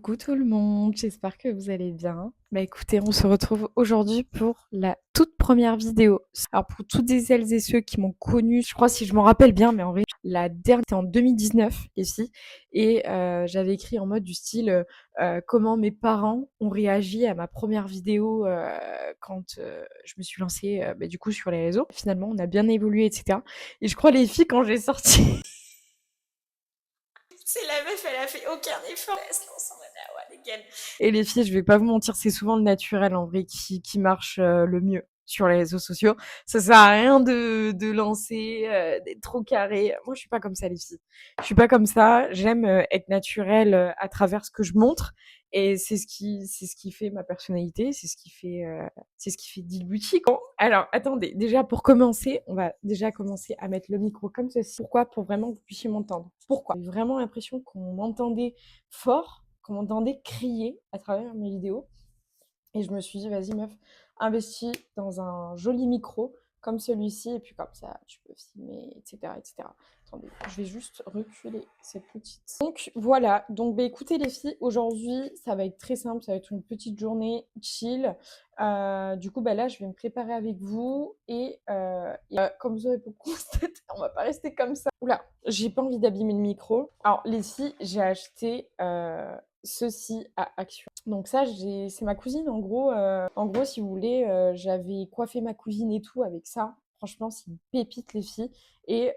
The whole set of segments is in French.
Coucou tout le monde, j'espère que vous allez bien. Bah écoutez, on se retrouve aujourd'hui pour la toute première vidéo. Alors pour toutes celles et ceux qui m'ont connue, je crois si je m'en rappelle bien, mais en vrai, la dernière était en 2019 ici, et j'avais écrit en mode du style comment mes parents ont réagi à ma première vidéo quand je me suis lancée du coup sur les réseaux. Finalement, on a bien évolué, etc. Et je crois les filles quand j'ai sorti c'est la meuf, elle a fait aucun effort. Elle se lance en mode ah ouais, nickel. Et les filles, je vais pas vous mentir, c'est souvent le naturel en vrai qui marche le mieux sur les réseaux sociaux. Ça sert à rien de lancer, d'être trop carré. Moi, je suis pas comme ça, les filles. Je suis pas comme ça. J'aime être naturelle à travers ce que je montre. Et c'est ce qui fait ma personnalité, c'est ce qui fait Deal Beauty. Bon, alors, attendez, déjà pour commencer, on va déjà commencer à mettre le micro comme ceci. Pourquoi? Pour vraiment que vous puissiez m'entendre. Pourquoi? J'ai vraiment l'impression qu'on m'entendait fort, qu'on m'entendait crier à travers mes vidéos. Et je me suis dit, vas-y meuf, investis dans un joli micro comme celui-ci, et puis comme ça, tu peux filmer, etc., etc. Attendez, je vais juste reculer cette petite. Donc voilà, donc bah, écoutez les filles, aujourd'hui, ça va être très simple, ça va être une petite journée chill. Du coup, bah là, je vais me préparer avec vous, et comme vous aurez pu le constater, on va pas rester comme ça. Oula, j'ai pas envie d'abîmer le micro. Alors les filles, j'ai acheté ceci à Action. Donc ça, c'est ma cousine en gros, si vous voulez, j'avais coiffé ma cousine et tout avec ça. Franchement, c'est une pépite les filles. Et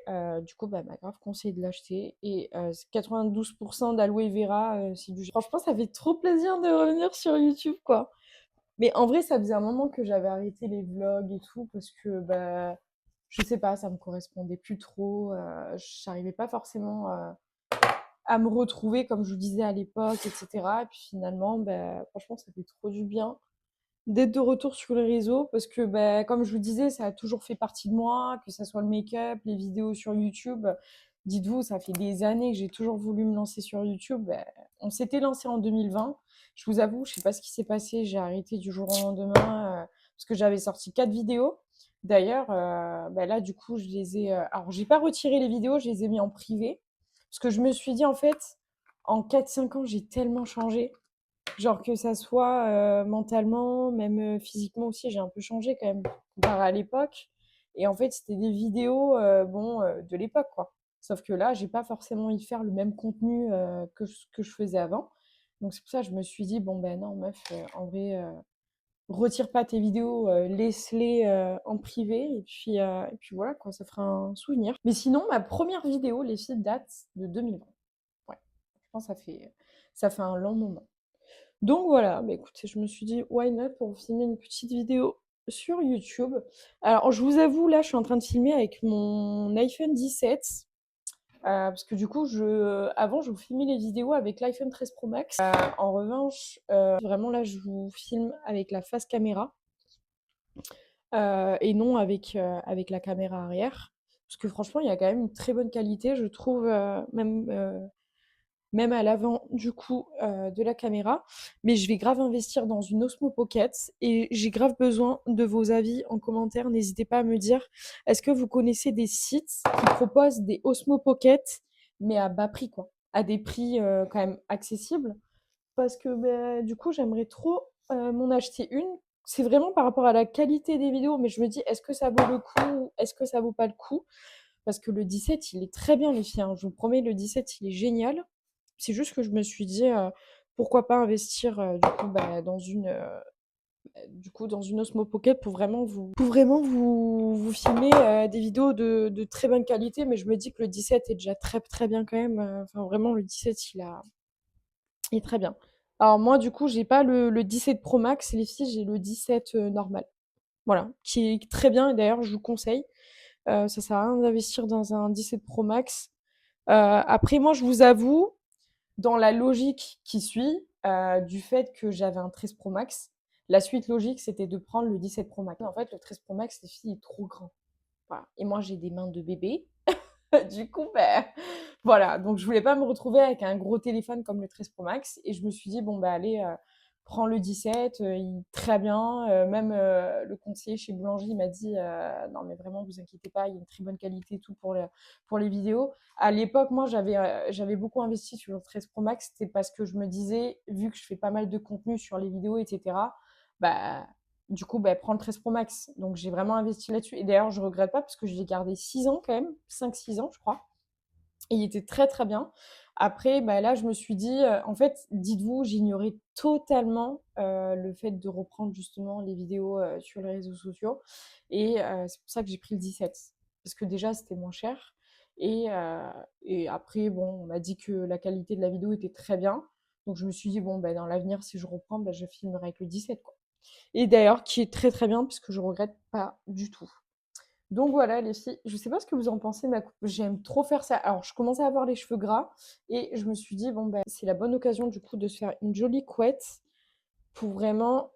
du coup, bah, m'a grave conseillé de l'acheter. Et c'est 92% d'aloe vera, c'est du. Franchement, ça fait trop plaisir de revenir sur YouTube, quoi. Mais en vrai, ça faisait un moment que j'avais arrêté les vlogs et tout parce que bah, je sais pas, ça me correspondait plus trop. J'arrivais pas forcément à me retrouver comme je vous disais à l'époque, etc. Et puis finalement, bah, franchement, ça fait trop du bien d'être de retour sur les réseaux parce que, bah, comme je vous disais, ça a toujours fait partie de moi, que ça soit le make-up, les vidéos sur YouTube. Dites-vous, ça fait des années que j'ai toujours voulu me lancer sur YouTube. Bah, on s'était lancé en 2020. Je vous avoue, je sais pas ce qui s'est passé, j'ai arrêté du jour au lendemain parce que j'avais sorti 4 vidéos. D'ailleurs, bah là, du coup, je les ai. Alors, j'ai pas retiré les vidéos, je les ai mis en privé. Parce que je me suis dit, en fait, en 4-5 ans, j'ai tellement changé. Genre que ça soit mentalement, même physiquement aussi, j'ai un peu changé quand même comparé à l'époque. Et en fait, c'était des vidéos de l'époque, quoi. Sauf que là, j'ai pas forcément envie de faire le même contenu que je faisais avant. Donc c'est pour ça que je me suis dit, bon ben non, meuf, en vrai, retire pas tes vidéos, laisse-les en privé. Et puis voilà, quoi, ça fera un souvenir. Mais sinon, ma première vidéo, les filles, date de 2020. Ouais, je pense que ça fait un long moment. Donc voilà, bah écoutez, je me suis dit, why not pour vous filmer une petite vidéo sur YouTube. Alors, je vous avoue, là, je suis en train de filmer avec mon iPhone 17. Parce que du coup, avant, je vous filmais les vidéos avec l'iPhone 13 Pro Max. En revanche, vraiment là, je vous filme avec la face caméra et non avec la caméra arrière. Parce que franchement, il y a quand même une très bonne qualité, je trouve, même à l'avant du coup de la caméra. Mais je vais grave investir dans une Osmo Pocket et j'ai grave besoin de vos avis en commentaire. N'hésitez pas à me dire, est-ce que vous connaissez des sites qui proposent des Osmo Pocket mais à bas prix, quoi, à des prix quand même accessibles? Parce que bah, du coup, j'aimerais trop m'en acheter une. C'est vraiment par rapport à la qualité des vidéos, mais je me dis, est-ce que ça vaut le coup? Est-ce que ça vaut pas le coup? Parce que le 17, il est très bien, les filles, hein. Je vous promets, le 17, il est génial. C'est juste que je me suis dit, pourquoi pas investir du coup, bah, dans une Osmo Pocket pour vraiment vous filmer des vidéos de très bonne qualité. Mais je me dis que le 17 est déjà très très bien quand même. Enfin, vraiment, le 17, il est très bien. Alors moi, du coup, j'ai pas le 17 Pro Max, les filles, j'ai le 17 normal. Voilà, qui est très bien et d'ailleurs, je vous conseille. Ça sert à rien d'investir dans un 17 Pro Max. Après, moi, je vous avoue, dans la logique qui suit, du fait que j'avais un 13 Pro Max, la suite logique, c'était de prendre le 17 Pro Max. En fait, le 13 Pro Max, les filles, est trop grand. Voilà. Et moi, j'ai des mains de bébé. Du coup, ben, voilà. Donc, je voulais pas me retrouver avec un gros téléphone comme le 13 Pro Max. Et je me suis dit, bon, bah, allez, prends le 17, très bien. Même le conseiller chez Boulanger, il m'a dit non, mais vraiment, vous inquiétez pas, il y a une très bonne qualité et tout pour les vidéos. À l'époque, moi, j'avais beaucoup investi sur le 13 Pro Max. C'était parce que je me disais, vu que je fais pas mal de contenu sur les vidéos, etc., bah, du coup, bah, prends le 13 Pro Max. Donc, j'ai vraiment investi là-dessus. Et d'ailleurs, je regrette pas parce que je l'ai gardé 6 ans quand même, 5-6 ans, je crois. Et il était très très bien. Après, bah, là, je me suis dit, en fait, dites-vous, j'ignorais totalement le fait de reprendre justement les vidéos sur les réseaux sociaux. Et c'est pour ça que j'ai pris le 17. Parce que déjà, c'était moins cher. Et après, bon, on m'a dit que la qualité de la vidéo était très bien. Donc je me suis dit, bon, bah, dans l'avenir, si je reprends, bah, je filmerai avec le 17, quoi. Et d'ailleurs, qui est très très bien, puisque je regrette pas du tout. Donc voilà, les filles, je sais pas ce que vous en pensez, ma coupe. J'aime trop faire ça. Alors, je commençais à avoir les cheveux gras et je me suis dit, bon, ben, c'est la bonne occasion du coup de se faire une jolie couette pour vraiment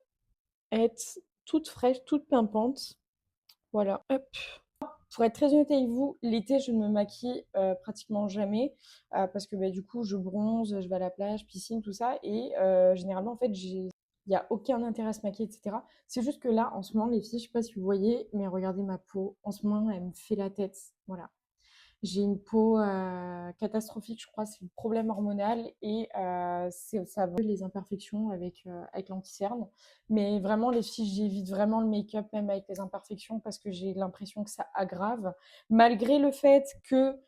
être toute fraîche, toute pimpante. Voilà, hop. Pour être très honnête avec vous, l'été, je ne me maquille pratiquement jamais parce que bah, du coup, je bronze, je vais à la plage, piscine, tout ça. Et généralement, en fait, il n'y a aucun intérêt à se maquiller, etc. C'est juste que là, en ce moment, les filles, je sais pas si vous voyez, mais regardez ma peau. En ce moment, elle me fait la tête. Voilà. J'ai une peau catastrophique, je crois, c'est le problème hormonal et ça va les imperfections avec l'anti-cerne. Mais vraiment, les filles, j'évite vraiment le make-up même avec les imperfections parce que j'ai l'impression que ça aggrave. Malgré le fait que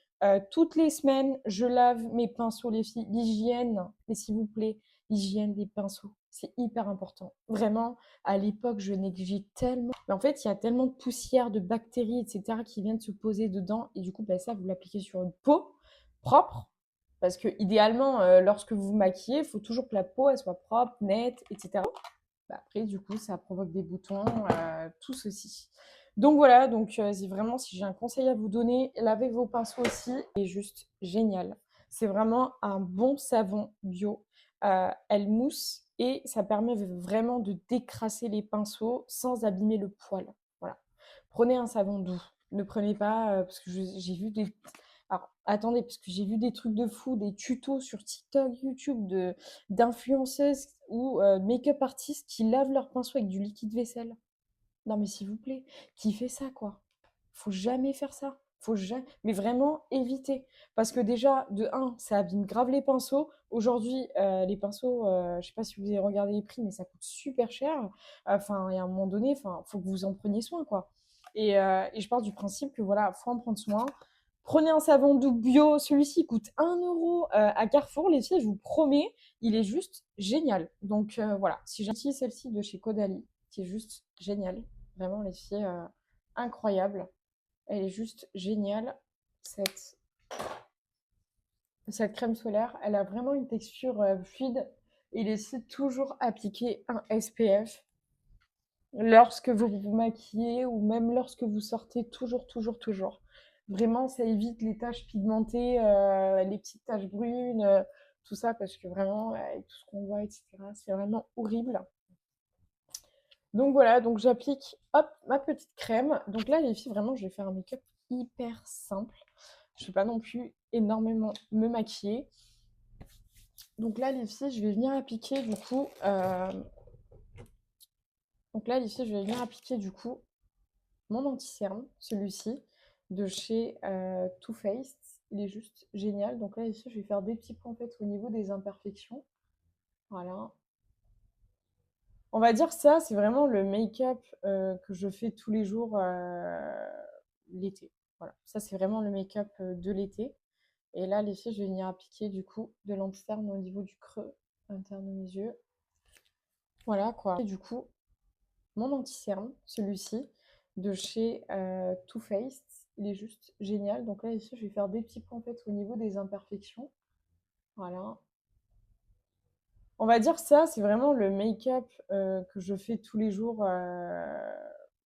toutes les semaines, je lave mes pinceaux, les filles. L'hygiène, mais s'il vous plaît, l'hygiène des pinceaux, c'est hyper important. Vraiment, à l'époque, je négligeais tellement. Mais en fait, il y a tellement de poussière, de bactéries, etc., qui viennent se poser dedans. Et du coup, bah, ça, vous l'appliquez sur une peau propre. Parce que idéalement, lorsque vous vous maquillez, il faut toujours que la peau elle soit propre, nette, etc. Bah, après, du coup, ça provoque des boutons, tout ceci. Donc voilà, donc c'est vraiment, si j'ai un conseil à vous donner, lavez vos pinceaux aussi. C'est juste génial. C'est vraiment un bon savon bio. Elle mousse et ça permet vraiment de décrasser les pinceaux sans abîmer le poil. Voilà. Prenez un savon doux. Ne prenez pas, parce que j'ai vu des... Alors, attendez, parce que j'ai vu des trucs de fou, des tutos sur TikTok, YouTube d'influenceuses ou make-up artistes qui lavent leurs pinceaux avec du liquide vaisselle. Non mais s'il vous plaît, qui fait ça quoi? Faut jamais faire ça. Faut jamais, mais vraiment éviter. Parce que déjà, de un, ça abîme grave les pinceaux. Aujourd'hui, les pinceaux, je sais pas si vous avez regardé les prix, mais ça coûte super cher. Enfin, et à un moment donné, enfin, faut que vous en preniez soin, quoi. Et je pars du principe que voilà, faut en prendre soin. Prenez un savon doux bio, celui-ci coûte 1 € à Carrefour, les filles, je vous promets, il est juste génial. Donc voilà, si j'utilise celle-ci de chez Caudalie, qui est juste géniale, vraiment les filles, incroyable. Elle est juste géniale, cette, cette crème solaire. Elle a vraiment une texture fluide. Il est toujours appliquer un SPF lorsque vous vous maquillez ou même lorsque vous sortez, toujours, toujours, toujours. Vraiment, ça évite les taches pigmentées, les petites taches brunes, tout ça, parce que vraiment, avec tout ce qu'on voit, etc., c'est vraiment horrible. Donc voilà, donc j'applique, hop, ma petite crème. Donc là, les filles, vraiment, je vais faire un make-up hyper simple. Je ne vais pas non plus énormément me maquiller. Donc là, les filles, je vais venir appliquer du coup... Donc là, les filles, je vais venir appliquer du coup mon anti-cerne, celui-ci, de chez Too Faced. Il est juste génial. Donc là, ici, je vais faire des petits points en fait au niveau des imperfections. Voilà. On va dire ça, c'est vraiment le make-up que je fais tous les jours l'été. Voilà. Ça, c'est vraiment le make-up de l'été. Et là, les filles, je vais venir appliquer du coup de l'anti-cerne au niveau du creux interne de mes yeux. Voilà quoi. Et du coup, mon anti-cerne, celui-ci, de chez Too Faced. Il est juste génial. Donc là, ici, je vais faire des petits points en fait au niveau des imperfections. Voilà. On va dire ça, c'est vraiment le make-up que je fais tous les jours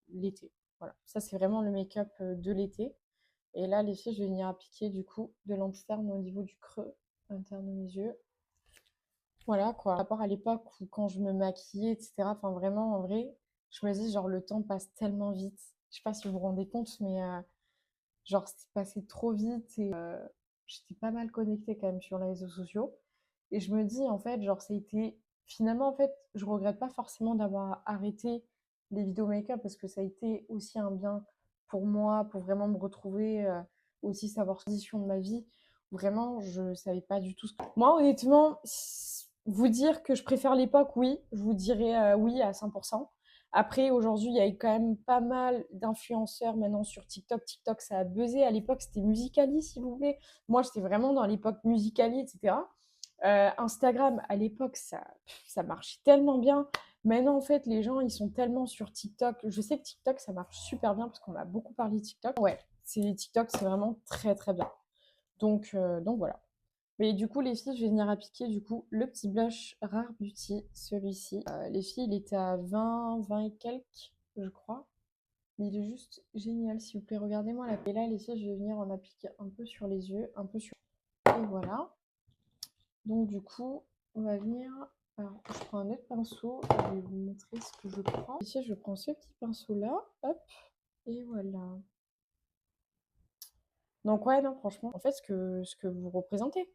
l'été. Voilà. Ça, c'est vraiment le make-up de l'été. Et là, les filles, je vais venir appliquer du coup de l'anti-cerne au niveau du creux interne de mes yeux. Voilà quoi. Par rapport à l'époque où quand je me maquillais, etc. Enfin vraiment, en vrai, je me dis genre le temps passe tellement vite. Je sais pas si vous vous rendez compte, mais genre c'est passé trop vite et j'étais pas mal connectée quand même sur les réseaux sociaux. Et je me dis en fait, genre ça a été finalement, en fait, je regrette pas forcément d'avoir arrêté les vidéos make-up parce que ça a été aussi un bien pour moi, pour vraiment me retrouver, aussi savoir la position de ma vie. Vraiment, je savais pas du tout ce que moi, honnêtement, vous dire que je préfère l'époque, oui, je vous dirais, oui à 100. Après, aujourd'hui, il y a quand même pas mal d'influenceurs maintenant sur TikTok. TikTok, ça a buzzé. À l'époque, c'était Musical.ly, si vous voulez. Moi, j'étais vraiment dans l'époque Musical.ly, etc. Instagram, à l'époque, ça marchait tellement bien. Maintenant, en fait, les gens, ils sont tellement sur TikTok. Je sais que TikTok, ça marche super bien parce qu'on m'a beaucoup parlé de TikTok. Ouais, TikTok, c'est vraiment très, très bien. Donc voilà. Mais du coup, les filles, je vais venir appliquer du coup le petit blush Rare Beauty, celui-ci. Les filles, il était à 20 et quelques, je crois. Mais il est juste génial, s'il vous plaît, regardez-moi là. Et là, les filles, je vais venir en appliquer un peu sur les yeux, un peu sur... Et voilà. Donc du coup, on va venir... Alors, je prends un autre pinceau, je vais vous montrer ce que je prends. Ici, je prends ce petit pinceau-là, hop, et voilà. Donc ouais, non, franchement, en fait, ce que vous représentez,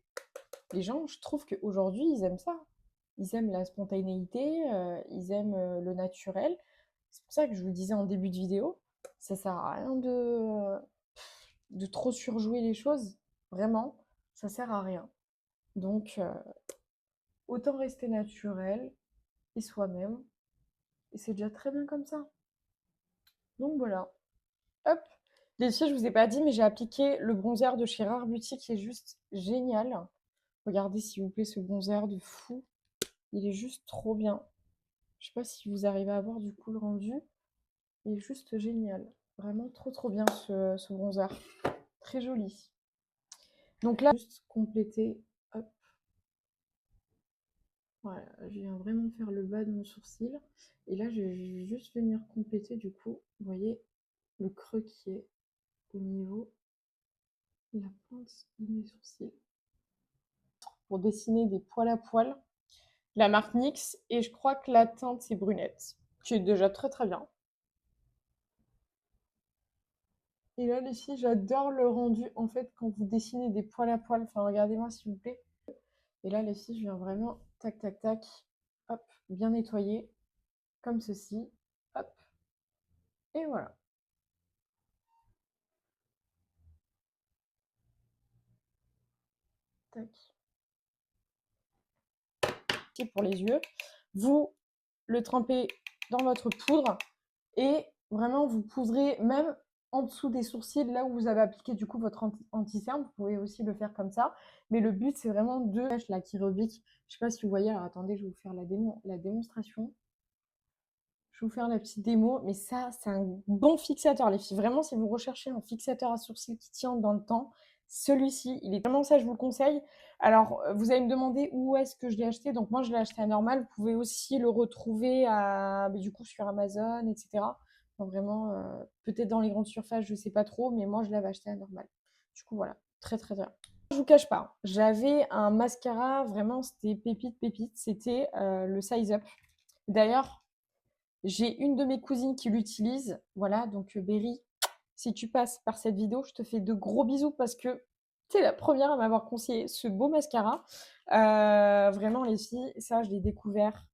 les gens, je trouve qu'aujourd'hui, ils aiment ça. Ils aiment la spontanéité, ils aiment le naturel. C'est pour ça que je vous le disais en début de vidéo, ça sert à rien de trop surjouer les choses. Vraiment, ça sert à rien. Donc, autant rester naturel et soi-même. Et c'est déjà très bien comme ça. Donc voilà. Hop. Les filles, je vous ai pas dit, mais j'ai appliqué le bronzer de chez Rare Beauty qui est juste génial. Regardez s'il vous plaît ce bronzer de fou. Il est juste trop bien. Je sais pas si vous arrivez à voir du coup le rendu. Il est juste génial. Vraiment trop trop bien ce bronzer. Très joli. Donc là, juste compléter. Hop. Voilà, je viens vraiment faire le bas de mon sourcil. Et là, je vais juste venir compléter du coup, vous voyez, le creux qui est au niveau de la pointe de mes sourcils. Pour dessiner des poils à poils. La marque NYX. Et je crois que la teinte, c'est brunette. Qui est déjà très très bien. Et là, les filles, j'adore le rendu, en fait, quand vous dessinez des poils à poils. Enfin, regardez-moi, s'il vous plaît. Et là, les filles, je viens vraiment, tac, tac, tac, hop, bien nettoyer, comme ceci, hop, et voilà. Tac. Et pour les yeux, vous le trempez dans votre poudre et vraiment, vous poudrez même en dessous des sourcils, là où vous avez appliqué du coup votre anti-cerne. Vous pouvez aussi le faire comme ça. Mais le but, c'est vraiment de... La Kérubik, je sais pas si vous voyez, alors attendez, je vais vous faire la démonstration. Je vais vous faire la petite démo, mais ça, c'est un bon fixateur, les filles. Vraiment, si vous recherchez un fixateur à sourcils qui tient dans le temps, celui-ci, il est vraiment ça, je vous le conseille. Alors, vous allez me demander où est-ce que je l'ai acheté. Donc, moi, je l'ai acheté à Normal. Vous pouvez aussi le retrouver du coup sur Amazon, etc. Enfin, vraiment, peut-être dans les grandes surfaces, je sais pas trop, mais moi, je l'avais acheté à Normal. Du coup, voilà, très très bien. Je vous cache pas, j'avais un mascara, vraiment, c'était pépite, pépite. C'était le Size Up. D'ailleurs, j'ai une de mes cousines qui l'utilise. Voilà, donc Berry, si tu passes par cette vidéo, je te fais de gros bisous parce que tu es la première à m'avoir conseillé ce beau mascara. Vraiment, les filles, ça, je l'ai découvert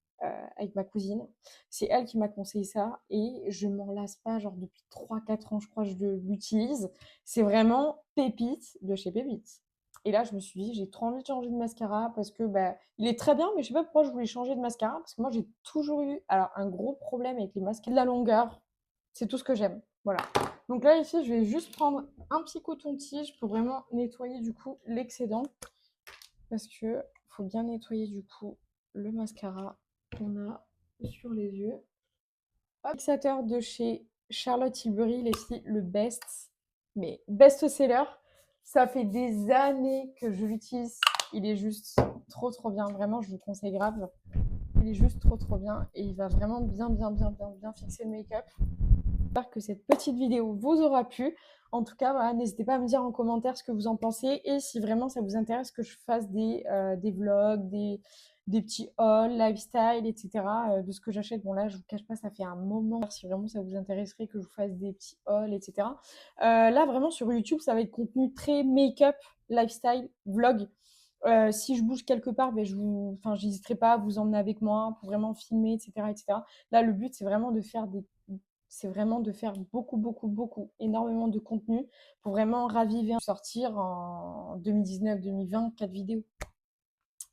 avec ma cousine. C'est elle qui m'a conseillé ça et je m'en lasse pas. Genre, depuis 3 4 ans, je crois, je l'utilise. C'est vraiment pépite de chez Pépite. Et là, je me suis dit, j'ai trop envie de changer de mascara parce que bah, il est très bien, mais je sais pas pourquoi je voulais changer de mascara parce que moi, j'ai toujours eu alors, un gros problème avec les mascaras. De la longueur, c'est tout ce que j'aime. Voilà. Donc là, ici, je vais juste prendre un petit coton-tige pour vraiment nettoyer du coup l'excédent parce que faut bien nettoyer du coup le mascara qu'on a sur les yeux. Hop, fixateur de chez Charlotte Tilbury, les filles, le best, mais best-seller. Ça fait des années que je l'utilise. Il est juste trop trop bien. Vraiment, je vous conseille grave. Il est juste trop trop bien et il va vraiment bien fixer le make-up. J'espère que cette petite vidéo vous aura plu. En tout cas, voilà, n'hésitez pas à me dire en commentaire ce que vous en pensez et si vraiment ça vous intéresse que je fasse des vlogs, des petits hauls, lifestyle, etc. De ce que j'achète. Bon là, je vous cache pas, ça fait un moment. Si vraiment ça vous intéresserait que je vous fasse des petits hauls, etc. Là, vraiment sur YouTube, ça va être contenu très make-up, lifestyle, vlog. Si je bouge quelque part, beh, j'hésiterai pas à vous emmener avec moi pour vraiment filmer, et cetera, et cetera. Là, le but, c'est vraiment de faire beaucoup, beaucoup, beaucoup, énormément de contenu pour vraiment raviver, sortir en 2019-2020, 4 vidéos.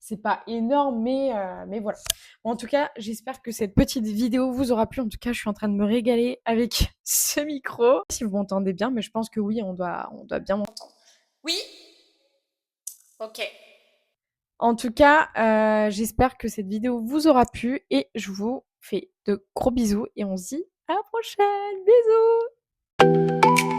C'est pas énorme, mais voilà. Bon, en tout cas, j'espère que cette petite vidéo vous aura plu. En tout cas, je suis en train de me régaler avec ce micro. Si vous m'entendez bien, mais je pense que oui, on doit bien m'entendre. Oui? Ok. En tout cas, j'espère que cette vidéo vous aura plu et je vous fais de gros bisous et on se dit à la prochaine. Bisous!